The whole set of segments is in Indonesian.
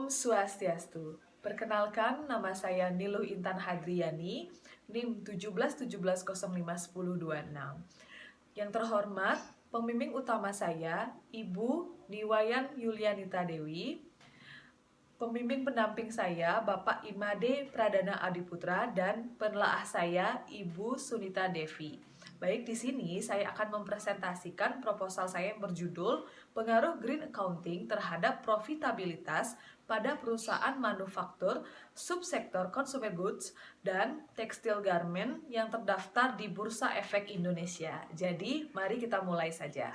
Swastiastu. Perkenalkan, nama saya Niluh Intan Hadriani, NIM 1717051026. Yang terhormat, pembimbing utama saya, Ibu Niwayan Yulianita Dewi, pembimbing pendamping saya, Bapak Imade Pradana Adiputra, dan penelaah saya, Ibu Sunita Devi. Baik, di sini saya akan mempresentasikan proposal saya yang berjudul Pengaruh Green Accounting terhadap Profitabilitas pada Perusahaan Manufaktur, Subsektor Consumer Goods, dan Tekstil Garment yang terdaftar di Bursa Efek Indonesia. Jadi, mari kita mulai saja.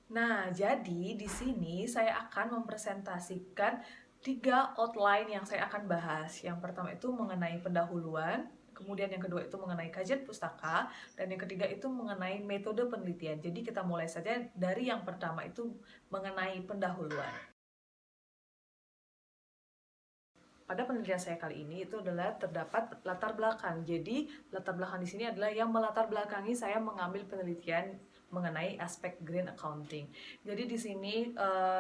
Nah, jadi di sini saya akan mempresentasikan 3 outline yang saya akan bahas. Yang pertama itu mengenai pendahuluan, kemudian yang kedua itu mengenai kajian pustaka, dan yang ketiga itu mengenai metode penelitian. Jadi kita mulai saja dari yang pertama itu mengenai pendahuluan. Pada penelitian saya kali ini itu adalah terdapat latar belakang. Jadi latar belakang di sini adalah yang melatar belakangi saya mengambil penelitian mengenai aspek green accounting. Jadi di sini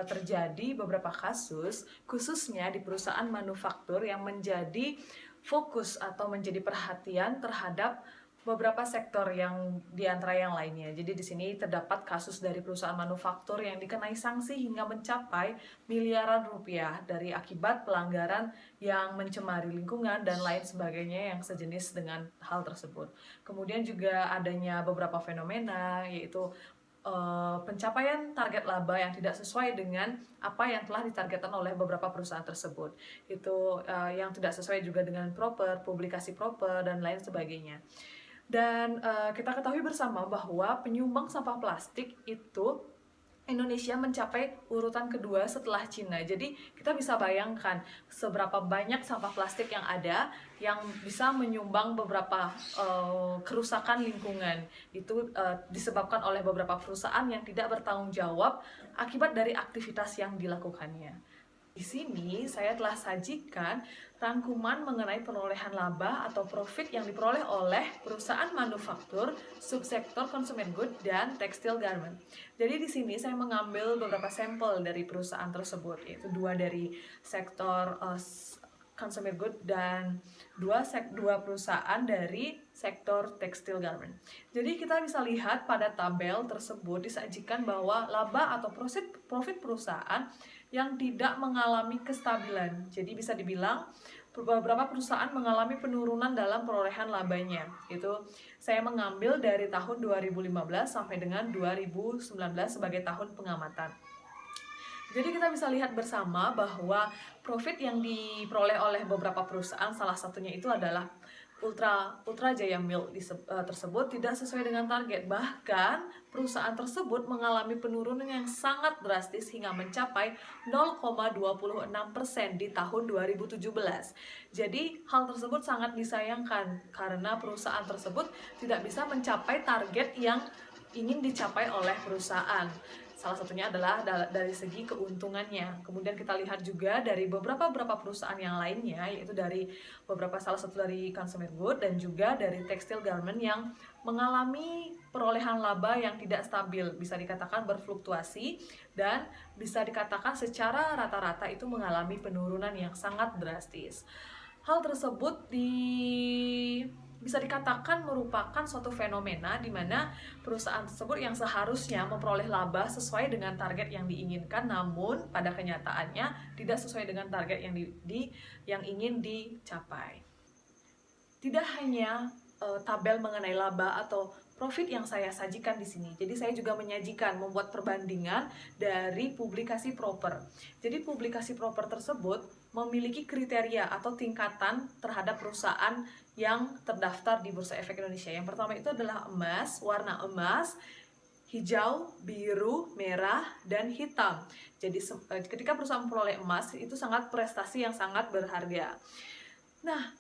terjadi beberapa kasus, khususnya di perusahaan manufaktur yang menjadi fokus atau menjadi perhatian terhadap beberapa sektor yang di antara yang lainnya. Jadi di sini terdapat kasus dari perusahaan manufaktur yang dikenai sanksi hingga mencapai miliaran rupiah dari akibat pelanggaran yang mencemari lingkungan dan lain sebagainya yang sejenis dengan hal tersebut. Kemudian juga adanya beberapa fenomena, yaitu pencapaian target laba yang tidak sesuai dengan apa yang telah ditargetkan oleh beberapa perusahaan tersebut. Itu yang tidak sesuai juga dengan proper, publikasi proper, dan lain sebagainya. Dan kita ketahui bersama bahwa penyumbang sampah plastik itu Indonesia mencapai urutan kedua setelah Cina. Jadi kita bisa bayangkan seberapa banyak sampah plastik yang ada yang bisa menyumbang beberapa kerusakan lingkungan. Itu disebabkan oleh beberapa perusahaan yang tidak bertanggung jawab akibat dari aktivitas yang dilakukannya. Di sini saya telah sajikan rangkuman mengenai perolehan laba atau profit yang diperoleh oleh perusahaan manufaktur, subsektor consumer good, dan tekstil garment. Jadi di sini saya mengambil beberapa sampel dari perusahaan tersebut, yaitu 2 dari sektor consumer good dan 2 perusahaan dari sektor tekstil garment. Jadi kita bisa lihat pada tabel tersebut disajikan bahwa laba atau profit perusahaan yang tidak mengalami kestabilan. Jadi bisa dibilang beberapa perusahaan mengalami penurunan dalam perolehan labanya. Itu saya mengambil dari tahun 2015 sampai dengan 2019 sebagai tahun pengamatan. Jadi kita bisa lihat bersama bahwa profit yang diperoleh oleh beberapa perusahaan, salah satunya itu adalah Ultra Jaya Milk tersebut tidak sesuai dengan target. Bahkan perusahaan tersebut mengalami penurunan yang sangat drastis hingga mencapai 0,26% di tahun 2017. Jadi hal tersebut sangat disayangkan karena perusahaan tersebut tidak bisa mencapai target yang ingin dicapai oleh perusahaan. Salah satunya adalah dari segi keuntungannya. Kemudian kita lihat juga dari beberapa perusahaan yang lainnya, yaitu dari salah satu dari consumer good dan juga dari tekstil garment yang mengalami perolehan laba yang tidak stabil, bisa dikatakan berfluktuasi, dan bisa dikatakan secara rata-rata itu mengalami penurunan yang sangat drastis. Hal tersebut bisa dikatakan merupakan suatu fenomena di mana perusahaan tersebut yang seharusnya memperoleh laba sesuai dengan target yang diinginkan, namun pada kenyataannya tidak sesuai dengan target yang ingin dicapai. Tidak hanya tabel mengenai laba atau profit yang saya sajikan di sini. Jadi saya juga membuat perbandingan dari publikasi proper. Jadi publikasi proper tersebut memiliki kriteria atau tingkatan terhadap perusahaan yang terdaftar di Bursa Efek Indonesia. Yang pertama itu adalah emas, warna emas, hijau, biru, merah, dan hitam. Jadi ketika perusahaan memperoleh emas, itu sangat prestasi yang sangat berharga. Nah,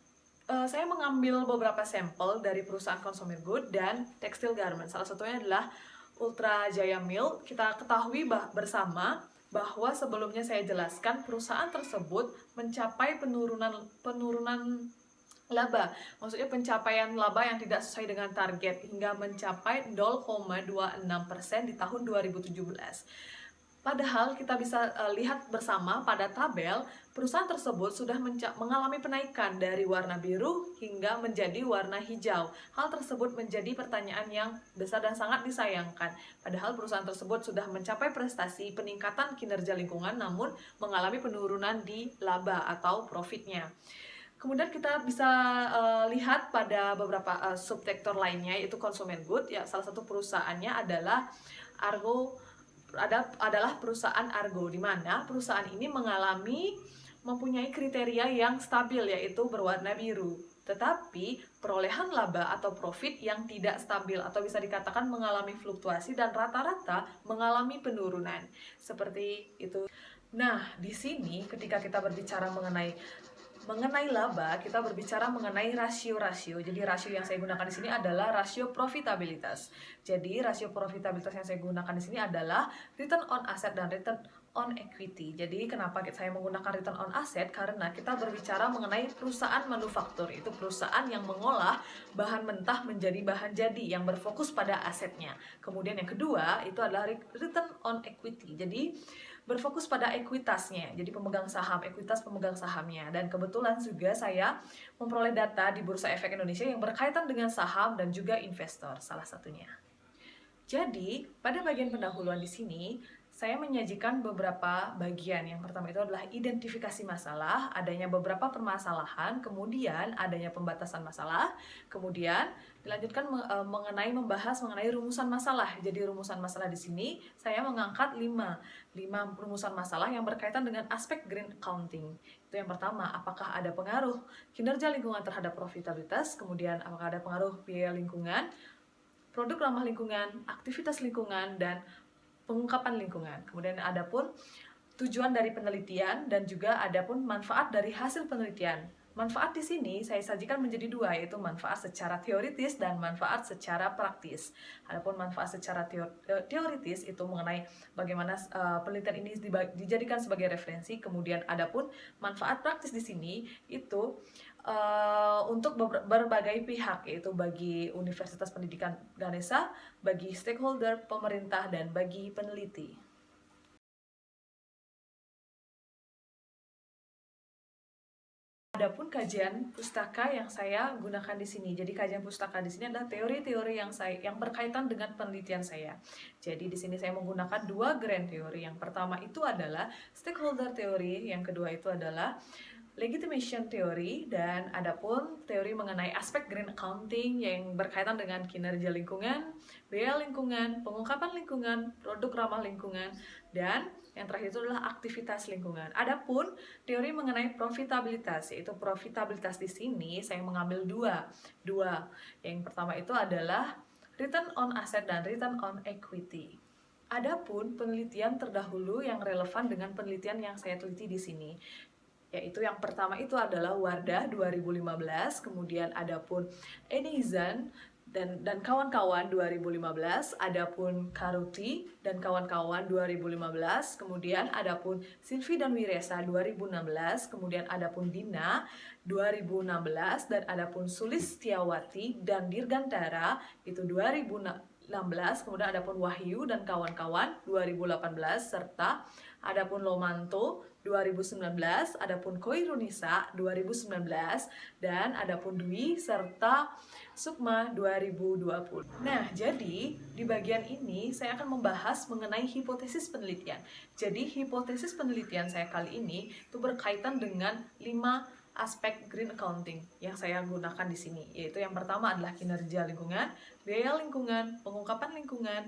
saya mengambil beberapa sampel dari perusahaan consumer good dan tekstil garment. Salah satunya adalah Ultra Jaya Milk. Kita ketahui bersama bahwa sebelumnya saya jelaskan perusahaan tersebut mencapai penurunan laba. Maksudnya pencapaian laba yang tidak sesuai dengan target hingga mencapai 0,26% di tahun 2017. Padahal kita bisa lihat bersama pada tabel, perusahaan tersebut sudah mengalami penaikan dari warna biru hingga menjadi warna hijau. Hal tersebut menjadi pertanyaan yang besar dan sangat disayangkan. Padahal perusahaan tersebut sudah mencapai prestasi peningkatan kinerja lingkungan namun mengalami penurunan di laba atau profitnya. Kemudian kita bisa lihat pada beberapa subsektor lainnya, yaitu consumer good. Ya, salah satu perusahaannya adalah Argo, adalah perusahaan Argo, di mana perusahaan ini mempunyai kriteria yang stabil, yaitu berwarna biru. Tetapi perolehan laba atau profit yang tidak stabil atau bisa dikatakan mengalami fluktuasi dan rata-rata mengalami penurunan. Seperti itu. Nah, di sini ketika kita berbicara mengenai laba, kita berbicara mengenai rasio-rasio. Jadi rasio yang saya gunakan di sini adalah rasio profitabilitas. Jadi rasio profitabilitas yang saya gunakan di sini adalah return on asset dan return on equity. Jadi kenapa saya menggunakan return on asset? Karena kita berbicara mengenai perusahaan manufaktur. Itu perusahaan yang mengolah bahan mentah menjadi bahan jadi yang berfokus pada asetnya. Kemudian yang kedua itu adalah return on equity. Jadi berfokus pada ekuitasnya, jadi pemegang saham, ekuitas pemegang sahamnya. Dan kebetulan juga saya memperoleh data di Bursa Efek Indonesia yang berkaitan dengan saham dan juga investor, salah satunya. Jadi, pada bagian pendahuluan di sini, saya menyajikan beberapa bagian. Yang pertama itu adalah identifikasi masalah, adanya beberapa permasalahan, kemudian adanya pembatasan masalah, kemudian dilanjutkan membahas mengenai rumusan masalah. Jadi rumusan masalah di sini saya mengangkat 5 rumusan masalah yang berkaitan dengan aspek green accounting. Itu yang pertama, apakah ada pengaruh kinerja lingkungan terhadap profitabilitas, kemudian apakah ada pengaruh biaya lingkungan, produk ramah lingkungan, aktivitas lingkungan, dan pengungkapan lingkungan. Kemudian ada pun tujuan dari penelitian dan juga ada pun manfaat dari hasil penelitian. Manfaat di sini saya sajikan menjadi dua, yaitu manfaat secara teoritis dan manfaat secara praktis. Adapun manfaat secara teoritis itu mengenai bagaimana penelitian ini dijadikan sebagai referensi. Kemudian adapun manfaat praktis di sini itu untuk berbagai pihak, yaitu bagi Universitas Pendidikan Ganesha, bagi stakeholder, pemerintah, dan bagi peneliti. Adapun kajian pustaka yang saya gunakan di sini. Jadi kajian pustaka di sini adalah teori-teori yang berkaitan dengan penelitian saya. Jadi di sini saya menggunakan 2 grand teori. Yang pertama itu adalah stakeholder teori, yang kedua itu adalah legitimation theory, dan adapun teori mengenai aspek green accounting yang berkaitan dengan kinerja lingkungan, biaya lingkungan, pengungkapan lingkungan, produk ramah lingkungan, dan yang terakhir itu adalah aktivitas lingkungan. Adapun teori mengenai profitabilitas, yaitu profitabilitas di sini saya mengambil dua. Yang pertama itu adalah return on asset dan return on equity. Adapun penelitian terdahulu yang relevan dengan penelitian yang saya teliti di sini, yaitu yang pertama itu adalah Wardah 2015, kemudian adapun Enizan dan kawan-kawan 2015, adapun Karuti dan kawan-kawan 2015, kemudian adapun Silvi dan Wiresa 2016, kemudian adapun Dina 2016, dan adapun Sulistiawati dan Dirgantara itu 2016, kemudian adapun Wahyu dan kawan-kawan 2018, serta adapun Lomanto 2019, adapun Koirunisa 2019, dan adapun Dwi serta Sukma 2020. Nah, jadi di bagian ini saya akan membahas mengenai hipotesis penelitian. Jadi hipotesis penelitian saya kali ini itu berkaitan dengan 5 aspek green accounting yang saya gunakan di sini, yaitu yang pertama adalah kinerja lingkungan, biaya lingkungan, pengungkapan lingkungan,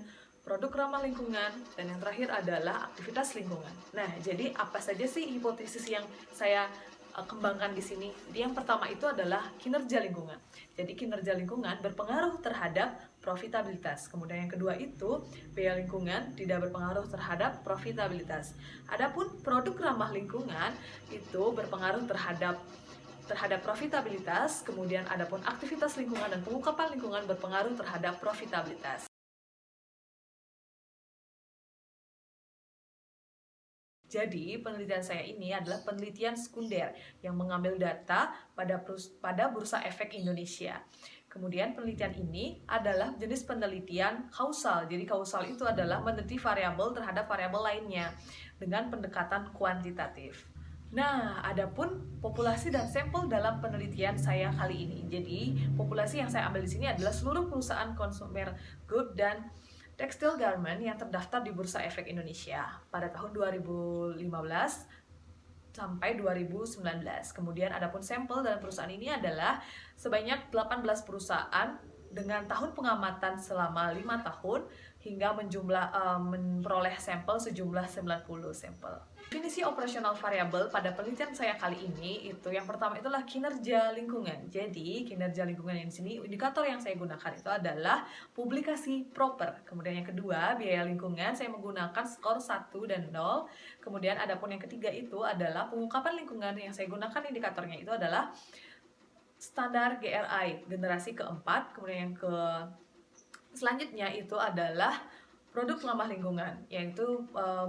produk ramah lingkungan, dan yang terakhir adalah aktivitas lingkungan. Nah, jadi apa saja sih hipotesis yang saya kembangkan di sini? Jadi yang pertama itu adalah kinerja lingkungan. Jadi kinerja lingkungan berpengaruh terhadap profitabilitas. Kemudian yang kedua itu biaya lingkungan tidak berpengaruh terhadap profitabilitas. Adapun produk ramah lingkungan itu berpengaruh terhadap profitabilitas. Kemudian adapun aktivitas lingkungan dan pengungkapan lingkungan berpengaruh terhadap profitabilitas. Jadi, penelitian saya ini adalah penelitian sekunder yang mengambil data pada Bursa Efek Indonesia. Kemudian penelitian ini adalah jenis penelitian kausal. Jadi kausal itu adalah meneliti variabel terhadap variabel lainnya dengan pendekatan kuantitatif. Nah, adapun populasi dan sampel dalam penelitian saya kali ini. Jadi, populasi yang saya ambil di sini adalah seluruh perusahaan consumer good dan textile garment yang terdaftar di Bursa Efek Indonesia pada tahun 2015 sampai 2019. Kemudian adapun sampel dalam perusahaan ini adalah sebanyak 18 perusahaan dengan tahun pengamatan selama 5 tahun hingga memperoleh sampel sejumlah 90 sampel. Definisi operasional variabel pada penelitian saya kali ini itu yang pertama itulah kinerja lingkungan. Jadi kinerja lingkungan yang di sini indikator yang saya gunakan itu adalah publikasi proper. Kemudian yang kedua biaya lingkungan saya menggunakan skor 1 dan 0. Kemudian adapun yang ketiga itu adalah pengungkapan lingkungan yang saya gunakan indikatornya itu adalah standar GRI generasi keempat. Kemudian yang selanjutnya itu adalah produk ramah lingkungan, yaitu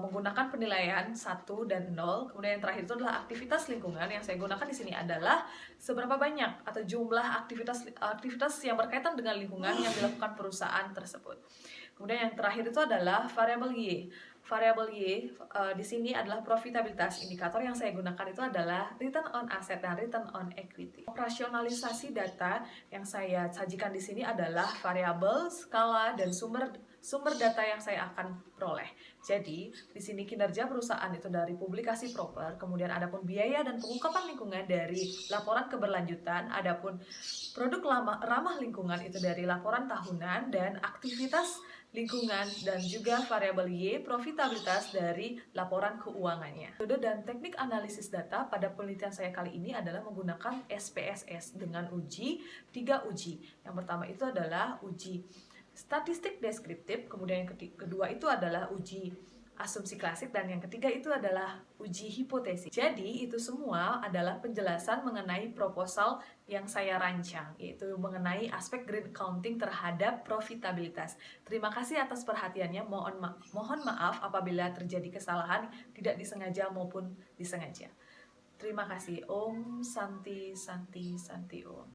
menggunakan penilaian 1 dan 0. Kemudian yang terakhir itu adalah aktivitas lingkungan. Yang saya gunakan di sini adalah seberapa banyak atau jumlah aktivitas yang berkaitan dengan lingkungan yang dilakukan perusahaan tersebut. Kemudian yang terakhir itu adalah variabel Y. Variabel Y di sini adalah profitabilitas. Indikator yang saya gunakan itu adalah return on asset dan return on equity. Operasionalisasi data yang saya sajikan di sini adalah variabel, skala, dan sumber data yang saya akan peroleh. Jadi, di sini kinerja perusahaan itu dari publikasi proper, kemudian adapun biaya dan pengungkapan lingkungan dari laporan keberlanjutan, adapun produk ramah lingkungan itu dari laporan tahunan, dan aktivitas lingkungan dan juga variabel Y profitabilitas dari laporan keuangannya. Metode dan teknik analisis data pada penelitian saya kali ini adalah menggunakan SPSS dengan 3 uji. Yang pertama itu adalah uji statistik deskriptif, kemudian yang kedua itu adalah uji asumsi klasik, dan yang ketiga itu adalah uji hipotesis. Jadi itu semua adalah penjelasan mengenai proposal yang saya rancang, yaitu mengenai aspek green accounting terhadap profitabilitas. Terima kasih atas perhatiannya. Mohon maaf apabila terjadi kesalahan tidak disengaja maupun disengaja. Terima kasih. Om Santi Santi Santi Om.